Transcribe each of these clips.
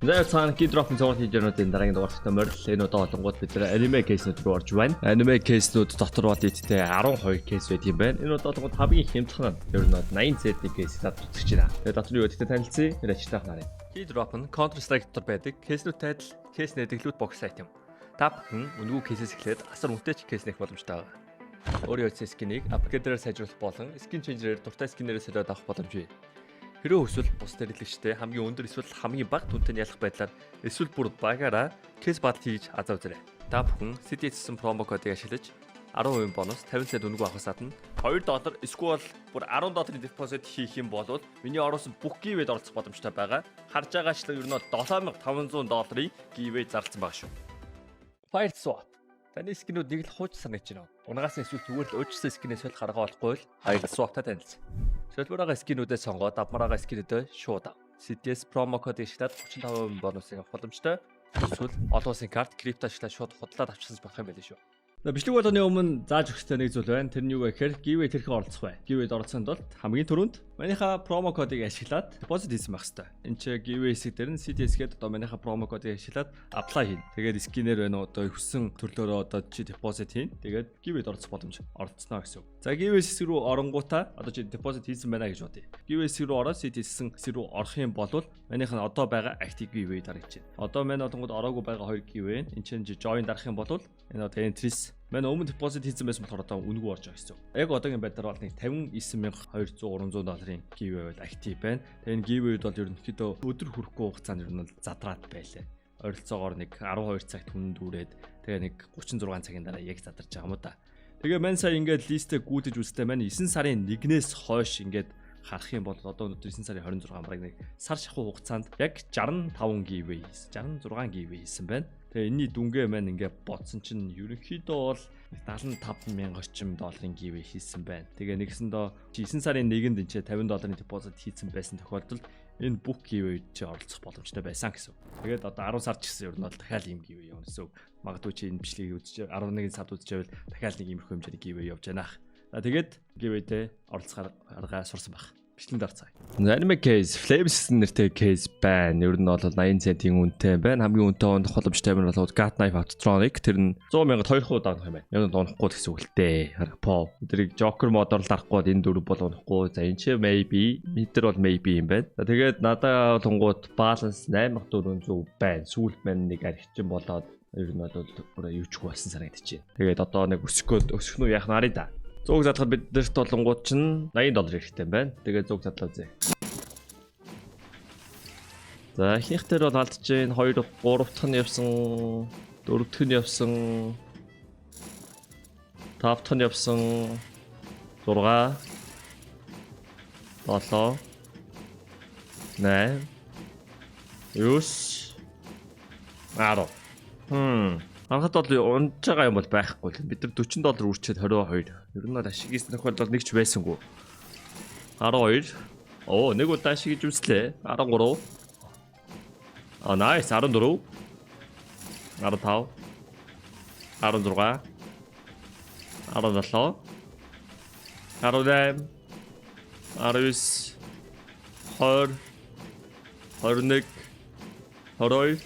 За цаана Kidrop-ын цогц хийж байгаа дараагийн дугаарт морил энэ удаа олонгууд бид аниме кейснүүд рүү орж байна. Аниме кейснүүд дотор бол ийдтэй 12 кейс байт юм байна. Энэ удаа олонгууд хамгийн хямдхан нь ер нь 80Z кейс татчихж байна. Тэгээд дотор юу гэдэгт танилцъя. Тэр ачтаах нарыг. Kidrop нь Counter Strike дотор байдаг кейснүүд тайтал, кейс нэдэглүүд бокс айт юм. Та бүхэн үнэгүй кейсээс эхлээд асар үнэтэй кейс нэх боломжтой байна. Өөрийн үеийн скинийг апгрейдерээр сайжруулах болон скин ченжерээр дуртай скинээрээ солиод авах боломж бий. Хэрвээ эсвэл бус дэрэлэгчтэй хамгийн өндөр эсвэл хамгийн бага түнтэй ялах байдлаар эсвэл бүр багаараа кейс батл хийж азаа үзээрэй. Та бүхэн CDS-сэн промо кодыг ашиглаж 10% бонус 50 цент үнэгүй авахаас гадна $2 эсвэл бүр $10 депозит хийх юм бол миний оруулсан бүх гивэд оролцох боломжтой байгаа. Харж байгаачлан ер нь $7500 гивэ зарласан байгаа шүү. Fire Swap. Таны скинүүд нэг л хууч санагдаж байна. Унгаас нь эсвэл зүгээр л өөрчлөсөн скинээс солих арга олохгүй л Fire Swap-тай танилцсан. Шилбэрийн скинүүдээ сонгоод авмараа скинүүдээ шууд ав. CDS промо кодыг ашиглаад 35% бонусыг авах боломжтой. Эсвэл олон улсын карт крипто ашиглаад шууд худлаад авчихсан болох юм байл шүү. Бичлэг болгоны өмнө зааж өгөхтэй нэг зүйл байна. Тэр нь юу вэ гэхээр giveaway тэрхүү оролцох бай. Giveaway-д оролцохын тулд хамгийн түрүүнд манийхаа промо кодыг ашиглаад депозит хийсэн байх хэрэгтэй. Энд чи giveaway хэсэг дээр нь CDS-гээд одоо манийхаа промо кодыг ашиглаад apply хийн. Тэгээд скинээр байна одоо хүссэн төрлөөрөө одоо чи депозит хийн. Тэгээд giveaway-д оролцох боломж оролцсноо гэсэн үг. За giveaway хэсэг рүү оронгуудаа одоо чи депозит хийсэн байна гэж бодъё. Giveaway хэсэг рүү ороод CDS-сэн хэсэг рүү орох юм бол манийх нь одоо байгаа active giveaway дарагдаж байна. Одоо манай одонгод ороогүй байгаа 2 giveaway. Энд чинь join дарах юм бол энэ одоо entries манай өмнө депозит хийсэн байсан болохоор одоо үнэгүй орж байгаа гэсэн. Яг одоогийн байдлаар бол нэг $59200-300 giveaway бол актив байна. Тэгээ энэ giveaway-д бол ерөнхийдөө өдөр хүрэхгүй хугацаанд ер нь бол задраад байлаа. Ойролцоогоор нэг 12 цагт хүн дүүрээд тэгээ нэг 36 цагийн дараа яг задарч байгаа юм да. Тэгээ мань сая ингээд листээ гүйдэж үзтээ маань 9 сарын 1-ээс хойш ингээд харах юм бол одоо өнөөдөр 9 сарын 26 бараг нэг сар шахуу хугацаанд яг 65 giveaway хийсэн. 66 giveaway хийсэн байна. Тэгээ энэний дүнгээ маань ингээд бодсон чинь ерөнхийдөө бол $75,000 орчим giveaway хийсэн байна. Тэгээ нэгсэндээ 9 сарын 1-нд энэ $50 депозит хийсэн байсан тохиолдолд энэ бүх giveaway чи оролцох боломжтой байсан гэсэн. Тэгээд одоо 10 сар ч гэсэн ер нь бол дахиад ийм giveaway явна гэсэн. Магадгүй чи энэ бичлэгийг үзэж 11 сард үзчихвэл дахиад нэг иймэрхүү хэмжээний giveaway явж байна. Тэгээд giveaway-тэй оролцох арга сурсан байх. Бичлэнд орцгаая. Anime case, Flames нэртэй case байна. Ер нь бол 80 центийн үнэтэй байна. Хамгийн үнэтэй унах боломжтой юм бол Gat Knife Autotronic. Тэр нь 100,000 200 давах юм байна. Яг нь унахгүй гэсэн үг л дээ. По. Тэрийг Joker модоор дарахгүй энэ дөрөв бол унахгүй. За энэ ч maybe, метр бол maybe юм байна. За тэгээд надад тунгууд balance 8400 байна. Сүүлд маань нэг архичин болоод ер нь бол өөрөө юуч болсон санагдчихэв. Тэгээд одоо нэг өсөх нь яах нарыг да. Зөг задлахад биднэрт болонгууд чинь $80 хэрэгтэй юм байна. Тэгээд зөг задлаа үзье. За ихнийх дээр бол алдж जैन 2 3 дахь нь явсан, 4 дахь нь явсан, 5 дахь нь явсан, 6 7 8 10. Анхад бол унж байгаа юм бол байхгүй л. Бид нар $40 үрчээд 22. Ер нь бол ашигээс тохиолдол нэг ч байсангүй. 12. Оо, нэг удаа ашиг гэж үзлээ. 13. Nice. 14. 15. 16. 17. 18. 19. 20. 21. 22.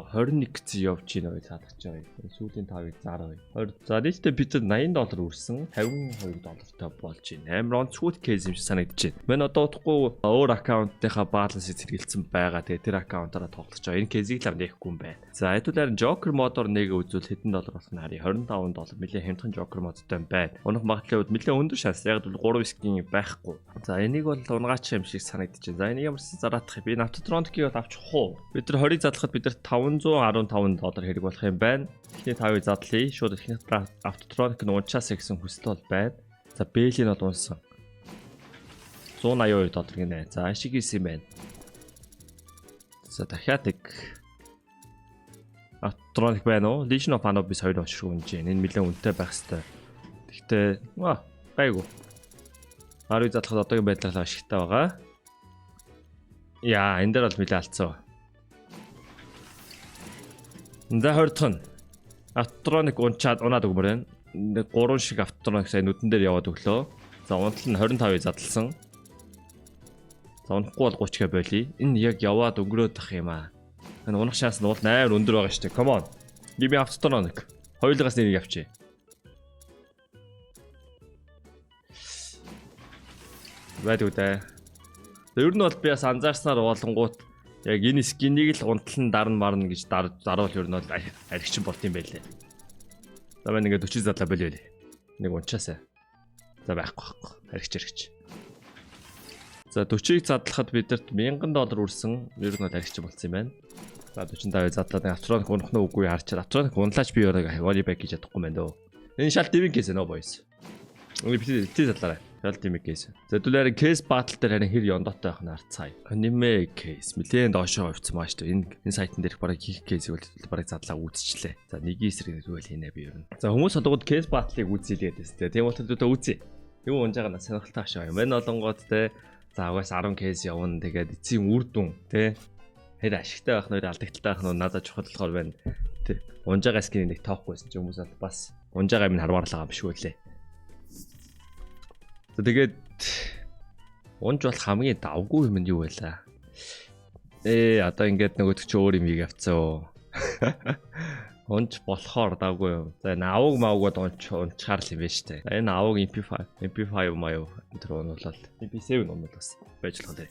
21 гэсэн явж байна гэж хадагч байгаа. Сүүлийн 5-ыг 10. За нийтдээ бид $80 үрсэн, $52 болж байна. Амар онцгой кейс юм шиг санагдаж байна. Мань одоо утгагүй өөр аккаунтынхаа балансыг зэрэгэлсэн байгаа. Тэгээ тэр аккаунтаараа тоглож байгаа. Энэ кейсийг л авчихгүй юм байна. За хэдүүлээр Joker модоор нэг үзвэл хэдэн доллар болох нь харъя. $25 нэлээд хямдхан Joker модтой юм байна. Унах магадлалын хувьд нэлээд өндөр шанс. Яг л 3 скин байхгүй. За энийг бол унгаач юм шиг санагдаж байна. За энийг ямарсан зараадах. Би Autotronic-ийг бол авчих уу? Бид нар 20-ыг задлахад бид нар $515 хэрэг болох юм байна. Эхний 5-ыг задлая. Шууд эхний Autotronic нь унчаасаа гэсэн хүсэл бол байна. За Bell-ийг нь унсан. $182 гинэ. За ашиг хийсэн юм байна. За дахиад нэг Autotronic байна уу? Legion of Anubis 2 очрог үнж байна. Энэ нэлээд үнэтэй байх хэвээр. Гэхдээ гайгүй. 10-ыг задлахад одоогийн байдлаар ашигтай байгаа. Яа, энэ дээр бол нэлээд алдсан. За 20 дахь нь Autotronic унаад өгмөр байна. 3 шиг Autotronic сая нүдэн дээр яваад өглөө. За унтал нь 25-ыг задлсан. За унахгүй бол 30-гээ болий. Энэ яг яваад өнгөрөөд ах юм аа. Энэ унах шанс нь уул амар өндөр байгаа шүү дээ. Come on. Give me автотроник. Хоёулаас нэг авчи. Байдаг дээ. Ер нь бол би бас анзаарснаар болонгууд яг энэ скинийг л унтлан дарна марна гэж дарвал ер нь бол аригчин болт юм байлээ. За маань ингээд 40 задлаа болио. Нэг унчаасаа. За байхгүй. Аригч. За 40-ыг задлахад бидэрт $1000 үрсэн ер нь бол аригчин болсон юм байна. За 45-ыг задлаад автроник унах нь үгүй харчаад автроник унлаач би өөрөө волейбек хийж чадахгүй байна дөө. Энэ шал дивин кейс нөө бойс. Үгүй би задлаарай. Шал дивин кейс. За дүүлээр кейс батл дээр харин хэр ёндоотой байх нь харцгаая. Аниме кейс нэлээд доошоо хувцсан маш шүү. Энэ сайтн дээрх бараг хийх кейсийг бол бараг задлаа үзчихлээ. За нэг эсрэг зүгээр хийнэ би ер нь. За хүмүүс одгууд кейс батлыг үзье гэдэг тест. Тийм бол үзье. Юу унж байгаа нь сонирхолтой ашиг юм. Энэ олонгууд те за угаас 10 кейс явна. Тэгээд эцсийн үр дүн те хэд ашигтай байх нь алдагдaltaй байх нь надад чухал болохоор байна. Тэ унж байгаа скин нэг тоохгүй байсан ч хүмүүс бол бас унж байгаа юм хармаар л байгаа юм шиг үлээ. Тэгээд унж болох хамгийн давгүй юм нь юу байлаа? Одоо ингээд нөгөөдөг чи өөр юм ийг авцсан. Унж болохоор давгүй юм. За энэ аваг мавгад унчаар л юм байна штэ. Энэ аваг MP5 маяг энэ унуулаад MP7 унуул бас байж болох дээ.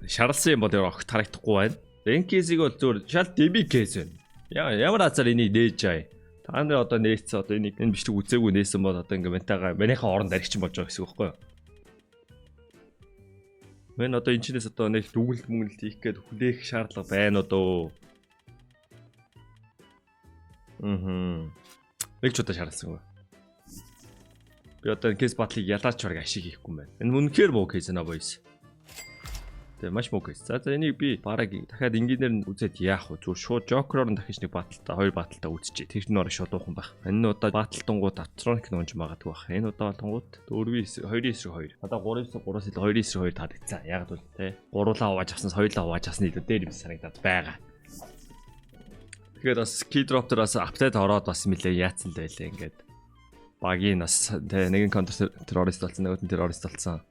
Шарлсан юм бол огт харагдахгүй байна. Энэ кейсийг бол зөв шал DB кейс байна. Ямар азар энийг нээж аяа. Та нар одоо нээцээ одоо энэ бичлэг үзээгүй нээсэн бол одоо ингээ ментагаа манийхаа оронд аригчин болж байгаа гэсэн үг байхгүй юу? Мэн одоо энэ чинээс одоо нэг дүгнэлт мөнгөлт хийх гээд хүлээх шаардлага байна одоо. Нэг ч удаа шаардсан гоо. Би одоо кейс батлыг ялаач бараг ашиг хийхгүй юм байна. Энэ үнэхээр муу кейс нэ бойс. Тэгээ маш муу кейс. За энийг би бараг дахиад энгийнээр нь үзээд яах вэ? Зүгээр шууд жокероор нь дахиж нэг баталтаа, хоёр баталтаа үзчихье. Тэр нь ороо шууд уухан байх. Энэ удаа баталтангууд автроник нунж магадгүй байх. Энэ удаа болгонгууд 4-2-2. Одоо 3-3-3-2 2 таадагцсан. Яг бол те 3-аа хувааж авсан, хоёулаа хувааж авсан илүү дээр юм санагдаад байгаа. Тэгээд бас key drop дээр бас апдейт ороод бас нэлээ яатсан л байлаа ингээд. Багийн бас те нэгэн counter terrorist болсон, нөгөөд нь terrorist болсон.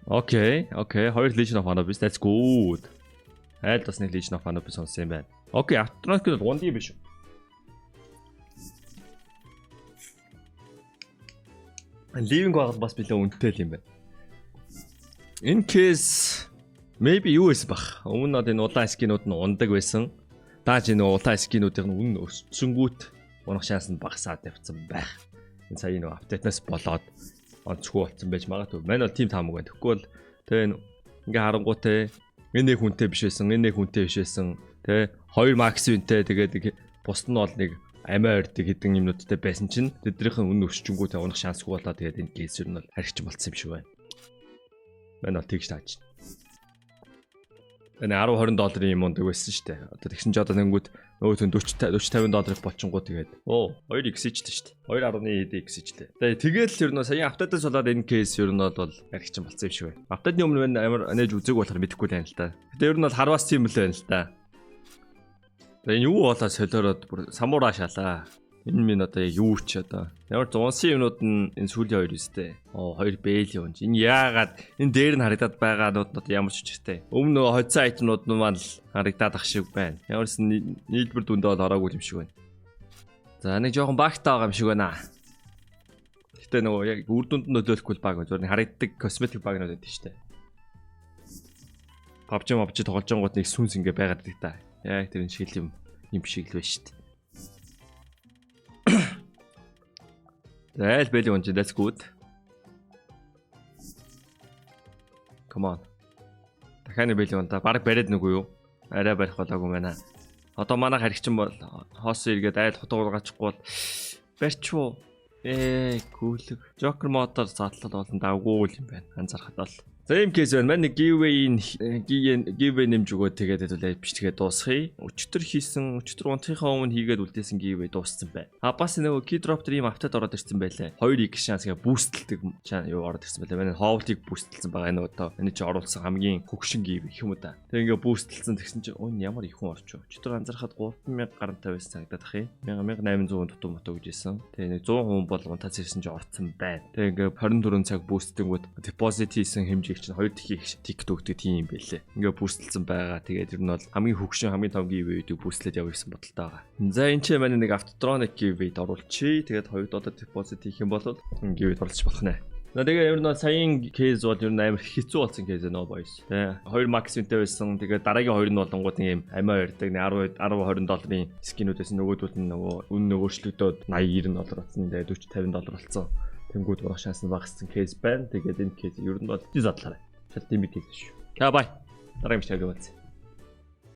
Okay. Хоёр Legion of Anubis. That's good. Айлд бас нэг Legion of Anubis сонсон юм байна. Okay, автроник бол гонди биш үү? Living байгаад бас билээ үнэтэй юм байна. Энэ case maybe юу байсан бах. Өмнө нь энэ улаан скинүүд нь ундаг байсан. Дааж энэ улаан скинүүдийн үнэ өсчөнгүүт унах шанс нь багасаад явцсан байх. Энэ сая нэг апдейтнаас болоод онцгүй болсон байж магадгүй. Манай бол тим таамаг байна. Тэгэхгүй бол тэгээ ингээ харангуй те энэ нэг хүнтэй биш байсан, энэ нэг хүнтэй биш байсан. Тэ 2 макс винтэй тэгээд бусд нь бол нэг амиа ордог хэдэн юмнуудтай байсан чинь тэднийхэн үнэ өсчөнгүү те унах шансгүй болоо тэгээд энэ кейс ер нь бол харигч болсон юм шиг байна. Манай бол тэгж тааж. Энэ $10-20 юм ундаг байсан шүү дээ. Одоо тэгсэн чи одоо нэнгүүд нөгөө $40-50 болчингуу тэгээд 2x ичтэй шүү дээ. 2.1x ичтэй. Тэгээд ер нь сая автодоос болоод энэ кейс ер нь бол аригчин болсон юм шиг байна. Автодны өмнө амар нээж үзег болохоор мэдэхгүй байна л да. Гэтэ ер нь бол харвас тийм л байна л да. Энэ юу болоо солиороод бүр самураа шалаа. Энэ минь одоо юу ч одоо ямар ч унсын юмнууд нь энэ сүүлийн хоёр үстэй. Хоёр бэйли унж. Энэ яагаад энэ дээр нь харагдаад байгаанууд ямар ч үчтэй. Өмнө хоцсон айтнууд нь маань харагдаад ах шиг байна. Ямар ч нийлбэр дүндээ бол ороогүй юм шиг байна. За нэг жоохон багтаа байгаа юм шиг байна. Гэтэ нөгөө яг үр дүнд нь нөлөөлөхгүй баг зөвхөн харагддаг косметик багнууд байдаг шүү дээ. PUBG тоглож байгаагууд нэг сүнс ингэ байгаад байдаг та. Яг тэр шиг юм шиг л байна шүү дээ. Зайл бэли унж that's good. Come on. Дахианы бэли унта баг бариад нүггүй юу? Арай барих болоогүй байна. Одоо манай харигчин бол хоос иргээд айл хотгооргаачихгүй бол барьчвуу. Гүйлэг. Joker модоор задлал болон давгүй юм байна. Анзаархад бол. За юм кейс байна. Манай giveaway нэмж өгөө тэгээд хэдүүлээ бичгээд дуусгая. Өчтөр унтахынхаа өмнө хийгээд үлдээсэн giveaway дууссан байна. Бас нөгөө key drop дээр ийм автод ороод ирсэн байлаа. 2x шанс гээ бүүстлдэг юу ороод ирсэн байлаа. Манай хоолтыг бүүстлсэн байгаа энэ одоо. Энэ чи оруулсан хамгийн хөгшин giveaway гэх юм уу та. Тэгээ ингээ бүүстлсэн тэгсэн чи ямар их хүн орч. Өчтөр анзаархад 3000 гарантай байсан санагдаад ах юм. 1800 дутуу мотоо гэж хэлсэн. Тэгээ 100 хүн бол унтаас ирсэн чи орцсон байна. Тэгээ ингээ 24 цаг бүүстэнгүүд депозит хийсэн хэмжээ хөгжлийг чинь 2 дахин их TikTok гэдэг тийм юм байлээ. Ингээ бүүсэлсэн байгаа. Тэгээд ер нь бол хамгийн хөгшин хамгийн том giveaway-ийг бүүслээд явах гэсэн бодолтой байгаа. За энэ ч манай нэг Autotronic giveaway-д оруулчихъя. Тэгээд $2 deposit хийх юм бол giveaway-д оруулж болох нэ. Тэгээ ер нь саяын кейс бол ер нь амар хэцүү болсон кейс нөө boys. Тэ 2 max үнэтэй байсан. Тэгээ дараагийн 2 нь болонгууд ийм амиа ярддаг. 10 20 долларын скинүүдээс нөгөөдүүд нь нөгөө үнэ өөрчлөгдөөд 80 90 доллар болсон. Тэгээ 40 50 доллар болсон. Тэнгүүд урах шанс нь багассан кейс байна. Тэгээд энэ кейс ер нь бол задлаарай. Шал тийм кейс шүү. За бай. Дараагийн бичлэгээр уулзъя.